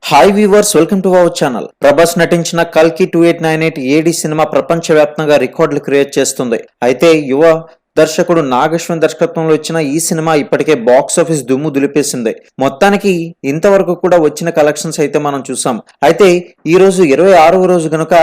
Hi viewers, welcome to our channel. Prabhas నటించిన కల్కి 2898 AD cinema ప్రపంచవ్యాప్తంగా రికార్డులు క్రియేట్ చేస్తుంది. అయితే యువ దర్శకుడు నాగశ్వన్ దర్శకత్వంలో వచ్చిన ఈ సినిమా ఇప్పటికే బాక్స్ ఆఫీస్ దుమ్ము దులిపేసింది. మొత్తానికి ఇంతవరకు కూడా వచ్చిన కలెక్షన్స్ అయితే మనం చూసాం. అయితే ఈ రోజు 26వ రోజు గనుక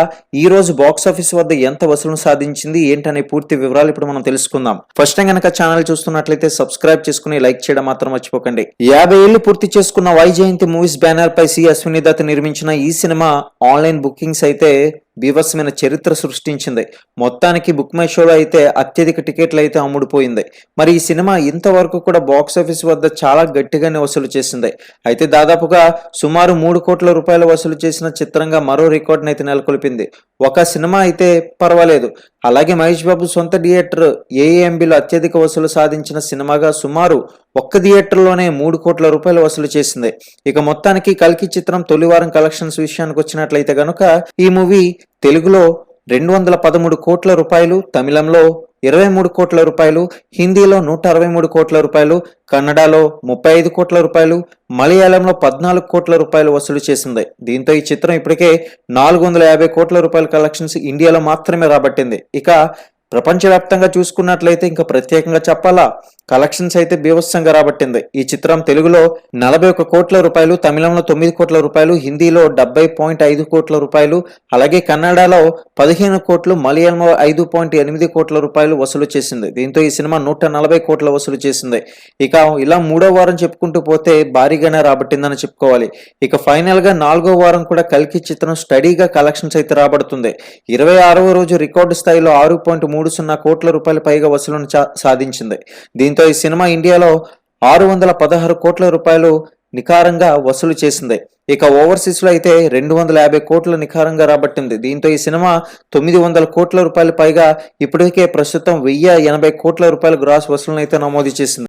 ఈ రోజు బాక్స్ ఆఫీస్ వద్ద ఎంత వసూలు సాధించింది ఏంటనే పూర్తి వివరాలు ఇప్పుడు మనం తెలుసుకుందాం. ఫస్ట్ టైం గనక ఛానల్ చూస్తున్నట్లయితే సబ్స్క్రైబ్ చేసుకుని లైక్ చేయడం మాత్రం మర్చిపోకండి. 50 ఏళ్లు పూర్తి చేసుకున్న వైజయంతి మూవీస్ బ్యానర్ పై సి అశ్విని దత్ నిర్మించిన ఈ సినిమా ఆన్లైన్ బుకింగ్స్ అయితే బీభత్సమైన చరిత్ర సృష్టించింది. మొత్తానికి బుక్ మై షోలో అయితే అత్యధిక టికెట్లు అయితే అమ్ముడుపోయింది. మరి ఈ సినిమా ఇంతవరకు కూడా బాక్స్ ఆఫీస్ వద్ద చాలా గట్టిగానే వసూలు చేసింది. అయితే దాదాపుగా సుమారు 3 కోట్ల రూపాయలు వసూలు చేసిన చిత్రంగా మరో రికార్డును అయితే నెలకొల్పింది. ఒక సినిమా అయితే పర్వాలేదు, అలాగే మహేష్ బాబు సొంత థియేటర్ ఏఏఎంబిలో అత్యధిక వసూలు సాధించిన సినిమాగా సుమారు ఒక్క థియేటర్లోనే 3 కోట్ల రూపాయలు వసూలు చేసింది. ఇక మొత్తానికి కల్కి చిత్రం తొలివారం కలెక్షన్స్ విషయానికి వచ్చినట్లయితే గనుక ఈ మూవీ తెలుగులో 213 కోట్ల రూపాయలు, తమిళంలో 23 కోట్ల రూపాయలు, హిందీలో 163 కోట్ల రూపాయలు, కన్నడలో 35 కోట్ల రూపాయలు, మలయాళంలో 14 కోట్ల రూపాయలు వసూలు చేసింది. దీంతో ఈ చిత్రం ఇప్పటికే 450 కోట్ల రూపాయల కలెక్షన్స్ ఇండియాలో మాత్రమే రాబట్టింది. ఇక ప్రపంచవ్యాప్తంగా చూసుకున్నట్లయితే ఇంకా ప్రత్యేకంగా చెప్పాలా, కలెక్షన్స్ అయితే బీభత్సంగా రాబట్టింది. ఈ చిత్రం తెలుగులో 41 కోట్ల రూపాయలు, తమిళంలో 9 కోట్ల రూపాయలు, హిందీలో 70.5 కోట్ల రూపాయలు, అలాగే కన్నడలో 15 కోట్లు, మలయాళంలో 5.8 కోట్ల రూపాయలు వసూలు చేసింది. దీంతో ఈ సినిమా 140 కోట్ల వసూలు చేసింది. ఇక ఇలా 3వ వారం చెప్పుకుంటూ పోతే భారీగానే రాబట్టిందని చెప్పుకోవాలి. ఇక ఫైనల్ గా 4వ వారం కూడా కల్కి చిత్రం స్టడీగా కలెక్షన్స్ అయితే రాబడుతుంది. 26వ రోజు రికార్డు స్థాయిలో 6.30 కోట్ల రూపాయల పైగా వసూలును సాధించింది. దీంతో ఈ సినిమా ఇండియాలో 616 కోట్ల రూపాయలు నికారంగా వసూలు చేసింది. ఇక ఓవర్సీస్ లో అయితే 250 కోట్ల నికారంగా రాబట్టింది. దీంతో ఈ సినిమా 900 కోట్ల రూపాయల పైగా ఇప్పటికే ప్రస్తుతం 1080 కోట్ల రూపాయల గ్రాస్ వసూలును అయితే నమోదు చేసింది.